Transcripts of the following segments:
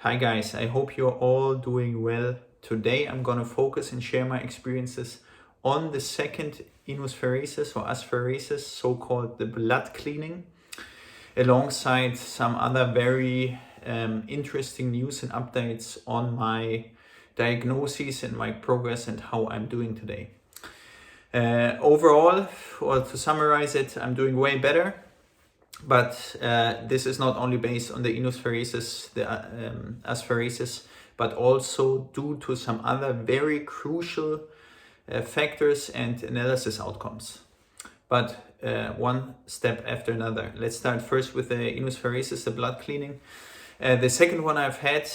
Hi guys, I hope you're all doing well. Today I'm gonna focus and share my experiences on the second INUSpheresis or Aspheresis, so-called the blood cleaning, alongside some other very interesting news and updates on my diagnoses and my progress and how I'm doing today. Overall, or to summarize it, I'm doing way better. But this is not only based on the INUSpheresis, the Aspheresis, but also due to some other very crucial factors and analysis outcomes. But one step after another. Let's start first with the INUSpheresis, the blood cleaning. The second one I've had,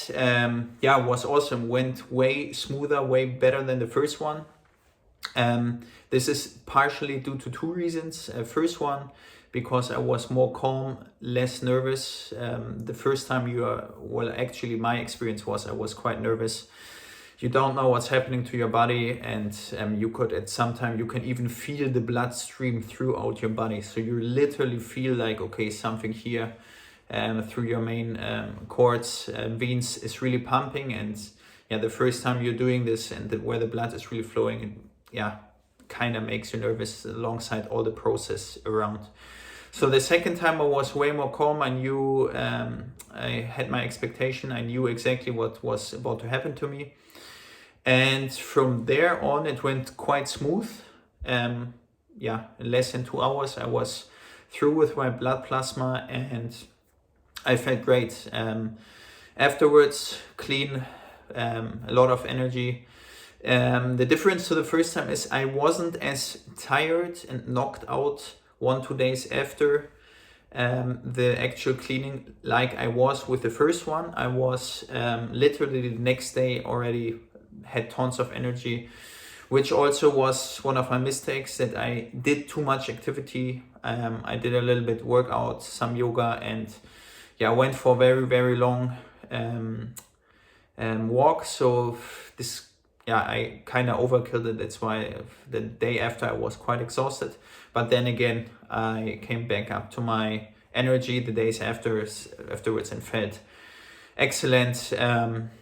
was awesome. Went way smoother, way better than the first one. This is partially due to two reasons. First one, because I was more calm, less nervous. The first time actually my experience was I was quite nervous. You don't know what's happening to your body, and you can even feel the blood stream throughout your body. So you literally feel like, okay, something here through your main cords, veins is really pumping. And the first time you're doing this and where the blood is really flowing, kind of makes you nervous alongside all the process around. So the second time I was way more calm. I knew, I had my expectation. I knew exactly what was about to happen to me. And from there on, it went quite smooth. In less than 2 hours, I was through with my blood plasma and I felt great. Afterwards, clean, a lot of energy. The difference to the first time is I wasn't as tired and knocked out 1-2 days after the actual cleaning like I was with the first one. I was literally the next day already had tons of energy, which also was one of my mistakes, that I did too much activity. I did a little bit workout, some yoga, and went for very, very long walk. So this I kind of overkilled it. That's why the day after I was quite exhausted. But then again, I came back up to my energy the days afterwards and felt excellent.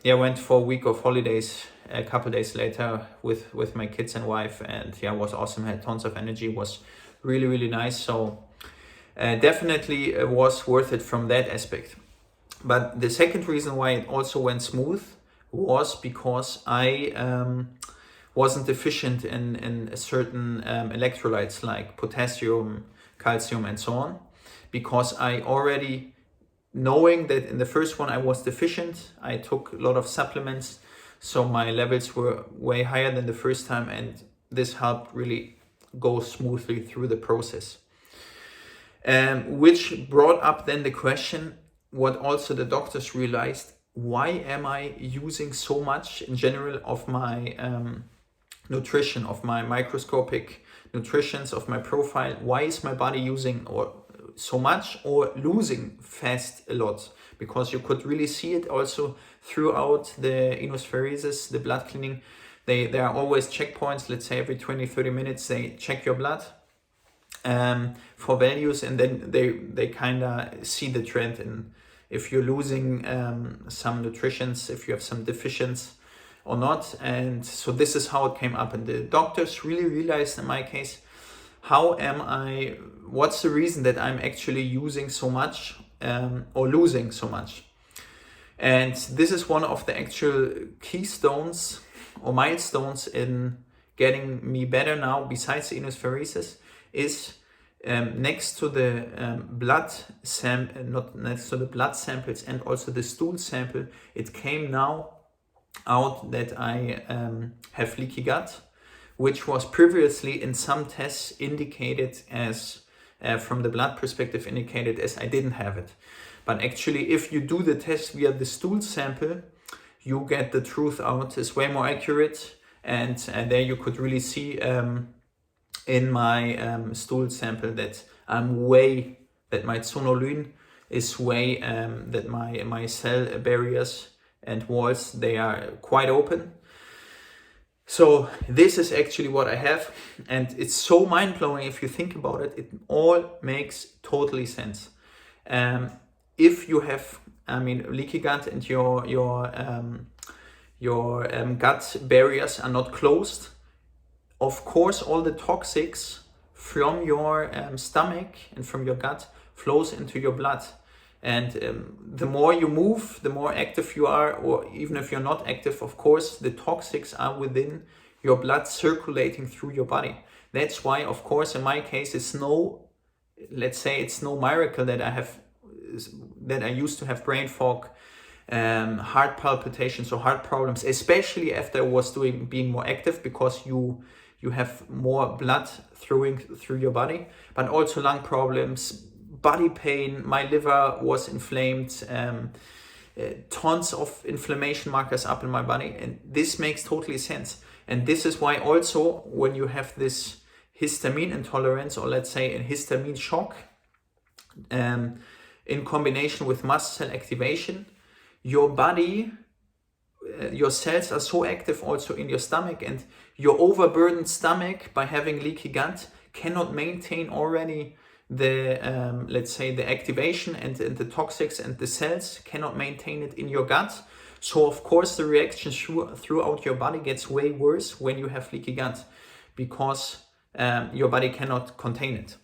Went for a week of holidays a couple days later with my kids and wife, and was awesome. Had tons of energy. Was really, really nice. So definitely was worth it from that aspect. But the second reason why it also went smooth was because I wasn't deficient in certain electrolytes like potassium, calcium, and so on. Because I already, knowing that in the first one I was deficient, I took a lot of supplements, so my levels were way higher than the first time, and this helped really go smoothly through the process. Which brought up then the question, what also the doctors realized: why am I using so much in general of my nutrition, of my microscopic nutritions, of my profile? Why is my body using so much or losing fast a lot? Because you could really see it also throughout the INUSpheresis, the blood cleaning. There are always checkpoints. Let's say every 20-30 minutes they check your blood for values, and then they kind of see the trend in if you're losing some nutritions, if you have some deficiencies or not. And so this is how it came up. And the doctors really realized in my case, what's the reason that I'm actually using so much or losing so much? And this is one of the actual keystones or milestones in getting me better now, besides the INUSpheresis, is next to the blood samples and also the stool sample. It came now out that I have leaky gut, which was previously in some tests indicated as, from the blood perspective, indicated as I didn't have it. But actually, if you do the test via the stool sample, you get the truth out. It's way more accurate, and there you could really see in my stool sample that that my zonulin is way, that my cell barriers and walls, they are quite open. So this is actually what I have, and it's so mind-blowing if you think about it. It all makes totally sense. If you have I mean, leaky gut and your gut barriers are not closed, of course, all the toxics from your stomach and from your gut flows into your blood. And the more you move, the more active you are, or even if you're not active, of course, the toxics are within your blood circulating through your body. That's why, of course, in my case, it's no miracle that I used to have brain fog, heart palpitations or heart problems, especially after I was being more active, because you have more blood through your body, but also lung problems, body pain. My liver was inflamed, tons of inflammation markers up in my body, and this makes totally sense. And this is why also when you have this histamine intolerance, or let's say a histamine shock, in combination with mast cell activation, your body, your cells are so active also in your stomach, and your overburdened stomach, by having leaky gut, cannot maintain already the let's say the activation and the toxics, and the cells cannot maintain it in your gut. So of course the reaction throughout your body gets way worse when you have leaky gut, because your body cannot contain it.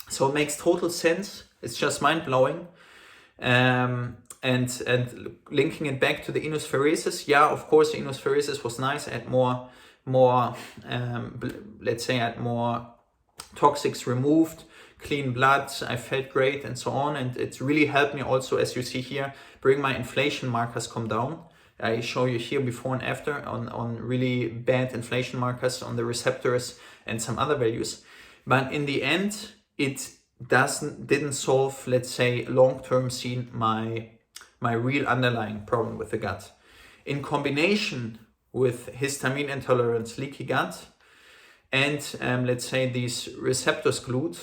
So it makes total sense. It's just mind-blowing. And linking it back to the INUSpheresis, yeah, of course the INUSpheresis was nice. I had more let's say I had more toxics removed, clean blood, I felt great, and so on. And it really helped me also, as you see here, bring my inflation markers come down. I show you here before and after on really bad inflation markers on the receptors and some other values. But in the end, it didn't solve, let's say, long-term seen my real underlying problem with the gut. In combination with histamine intolerance, leaky gut, and let's say these receptors glued,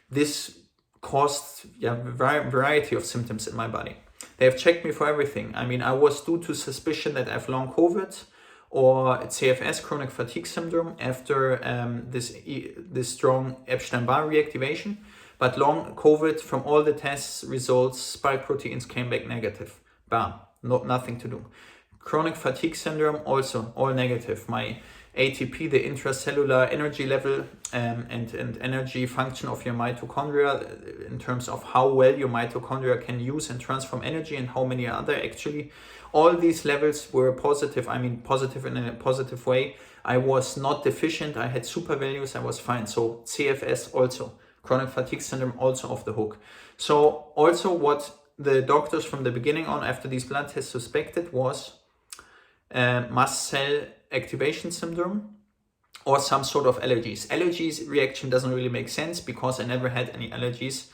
this caused a variety of symptoms in my body. They have checked me for everything. I mean, I was due to suspicion that I have long COVID or CFS, chronic fatigue syndrome, after this strong Epstein-Barr reactivation. But long COVID, from all the tests results, spike proteins came back negative. Bam, nothing to do. Chronic fatigue syndrome, also all negative. My ATP, the intracellular energy level, and energy function of your mitochondria, in terms of how well your mitochondria can use and transform energy, and how many other actually. All these levels were positive. I mean, positive in a positive way. I was not deficient. I had super values. I was fine. So CFS also. Chronic fatigue syndrome also off the hook. So also what the doctors from the beginning on, after these blood tests, suspected was mast cell activation syndrome or some sort of allergies. Allergies reaction doesn't really make sense, because I never had any allergies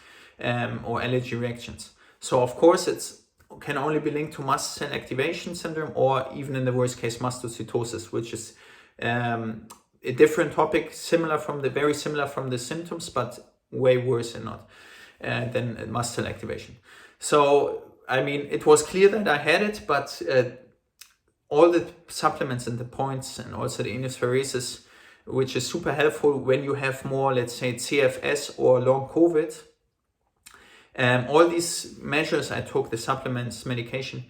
or allergy reactions. So of course it can only be linked to mast cell activation syndrome, or even in the worst case mastocytosis, which is a different topic, very similar from the symptoms, but way worse than mast cell activation. So I mean, it was clear that I had it, but all the supplements and the points, and also the INUSpheresis, which is super helpful when you have more, let's say, CFS or long COVID. All these measures I took, the supplements, medication,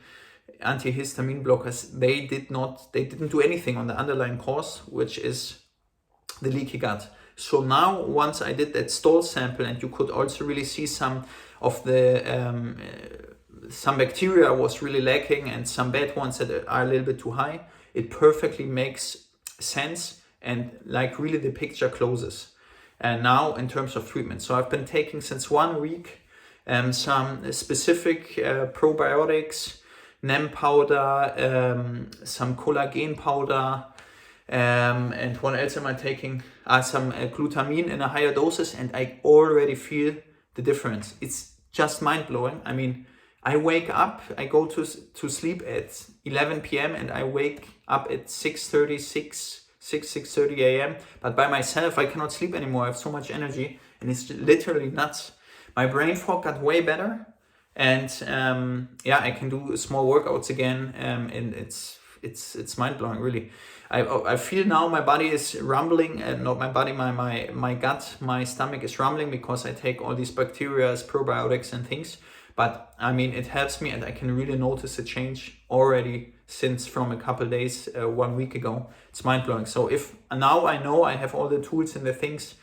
antihistamine blockers, they didn't do anything on the underlying cause, which is the leaky gut. So now, once I did that stool sample, and you could also really see some of the some bacteria was really lacking, and some bad ones that are a little bit too high, it perfectly makes sense, and like really the picture closes. And now in terms of treatment, so I've been taking since 1 week some specific probiotics, NEM powder, some collagen powder, and what else am I taking? Some glutamine in a higher doses, and I already feel the difference. It's just mind-blowing. I mean, I wake up, I go to sleep at 11 p.m. and I wake up at 6:30 a.m. But by myself, I cannot sleep anymore. I have so much energy, and it's literally nuts. My brain fog got way better, and I can do small workouts again, and it's mind-blowing, really. I feel now my body is rumbling, not my body, my gut, my stomach is rumbling, because I take all these bacteria, probiotics and things. But I mean, it helps me, and I can really notice a change already since from a couple days, 1 week ago. It's mind-blowing. So if now I know I have all the tools and the things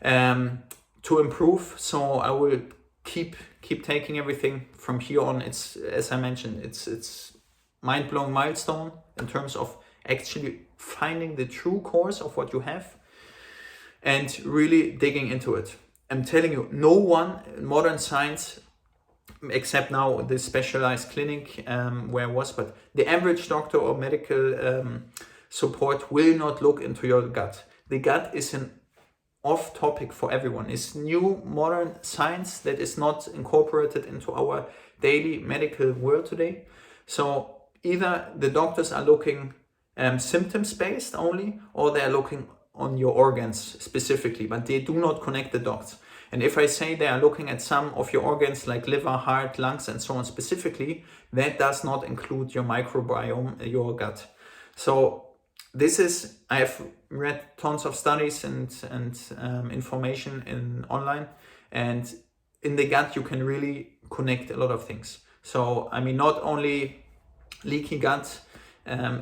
to improve, so I will keep taking everything from here on. It's, as I mentioned, it's mind-blowing milestone in terms of actually finding the true cause of what you have and really digging into it. I'm telling you, no one in modern science, except now the specialized clinic where I was, but the average doctor or medical support will not look into your gut. The gut is an off topic for everyone. It's new modern science that is not incorporated into our daily medical world today. So either the doctors are looking symptoms based only, or they are looking on your organs specifically, but they do not connect the dots. And if I say they are looking at some of your organs like liver, heart, lungs, and so on specifically, that does not include your microbiome, your gut. So this is, I have read tons of studies and information online, and in the gut you can really connect a lot of things. So I mean, not only leaky gut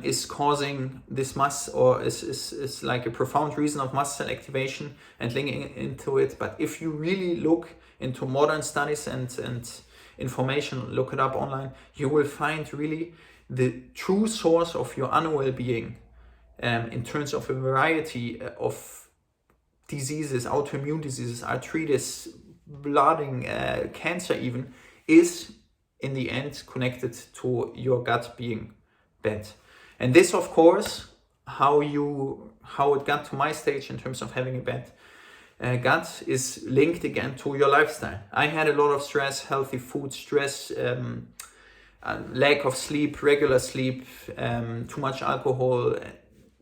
is causing this mast, or is like a profound reason of mast cell activation and linking into it. But if you really look into modern studies and information, look it up online, you will find really the true source of your unwell being in terms of a variety of diseases, autoimmune diseases, arthritis, blooding, cancer even, is in the end connected to your gut being bad. And this, of course, how it got to my stage in terms of having a bad gut is linked again to your lifestyle. I had a lot of stress, healthy food, stress, lack of sleep, regular sleep, too much alcohol,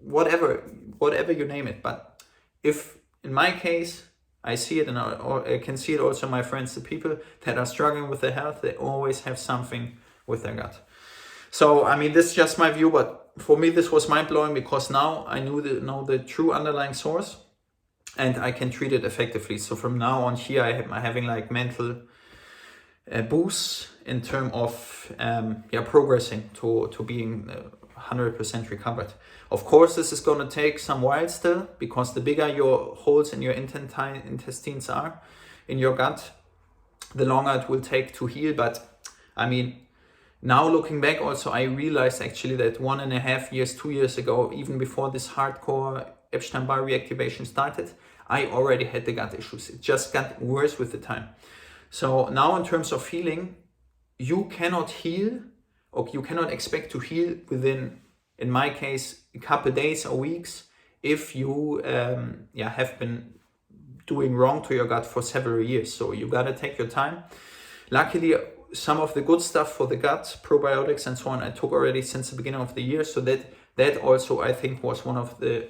whatever you name it. But if in my case, I see it, and I can see it also in my friends, the people that are struggling with their health, they always have something with their gut. So, I mean, this is just my view, but for me, this was mind-blowing because now I know the true underlying source and I can treat it effectively. So from now on here, I'm having like mental boosts in terms of progressing to being 100% recovered. Of course, this is going to take some while still, because the bigger your holes in your intestines are in your gut, the longer it will take to heal. But I mean, now looking back also, I realized actually that 1.5 years, 2 years ago, even before this hardcore Epstein-Barr reactivation started, I already had the gut issues. It just got worse with the time. So now in terms of healing, you cannot heal, or you cannot expect to heal within, in my case, a couple days or weeks if you have been doing wrong to your gut for several years. So you gotta take your time. Luckily, some of the good stuff for the gut, probiotics and so on, I took already since the beginning of the year. So that also, I think, was one of the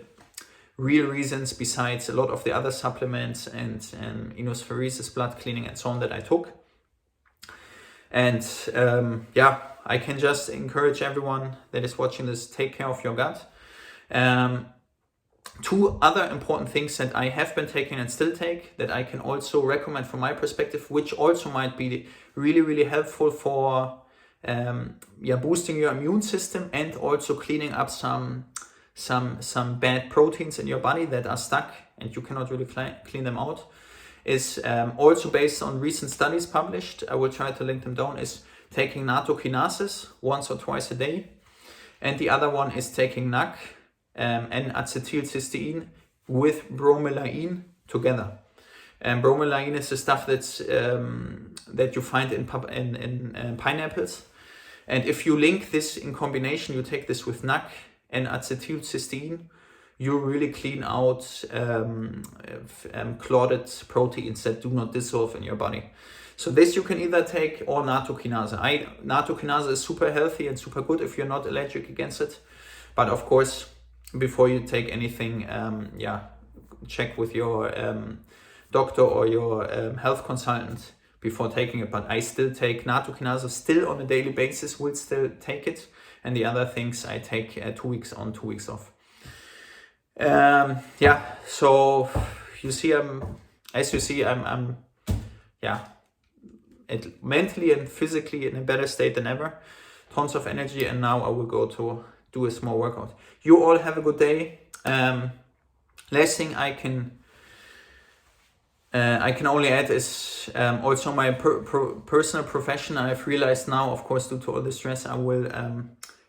real reasons, besides a lot of the other supplements and INUSpheresis, blood cleaning and so on, that I took. And I can just encourage everyone that is watching this, take care of your gut. Two other important things that I have been taking and still take, that I can also recommend from my perspective, which also might be really, really helpful for boosting your immune system and also cleaning up some bad proteins in your body that are stuck and you cannot really clean them out, is also based on recent studies published. I will try to link them down. Is taking nattokinase once or twice a day, and the other one is taking NAC and acetylcysteine with bromelain together. And bromelain is the stuff that's that you find in pineapples. And if you link this in combination, you take this with NAC and acetylcysteine, you really clean out clotted proteins that do not dissolve in your body. So this you can either take, or nattokinase. Nattokinase is super healthy and super good if you're not allergic against it. But of course, before you take anything, check with your doctor or your health consultant before taking it. But I still take nattokinase still on a daily basis, will still take it. And the other things I take 2 weeks on, 2 weeks off. So you see, I'm mentally and physically in a better state than ever. Tons of energy, and now I will go to do a small workout. You all have a good day. Last thing I can only add is also my personal profession. I've realized now, of course, due to all the stress, I will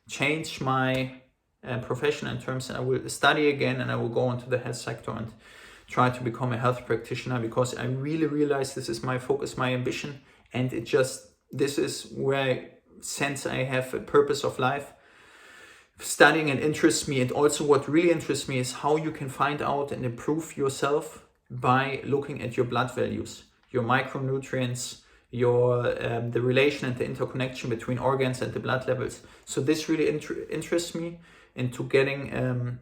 change my profession in terms, and I will study again, and I will go into the health sector and try to become a health practitioner, because I really realize this is my focus, my ambition, and this is where I sense I have a purpose of life. Studying it interests me, and also what really interests me is how you can find out and improve yourself by looking at your blood values, your micronutrients, your the relation and the interconnection between organs and the blood levels. So this really interests me into getting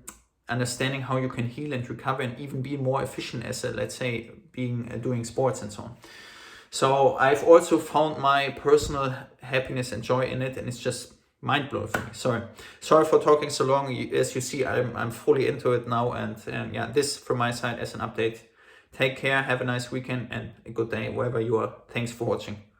understanding how you can heal and recover and even be more efficient as let's say doing sports and so on. So I've also found my personal happiness and joy in it, and it's just mind-blowing for me. Sorry for talking so long. As you see, I'm fully into it now, and yeah, this from my side as an update. Take care, have a nice weekend and a good day wherever you are. Thanks for watching.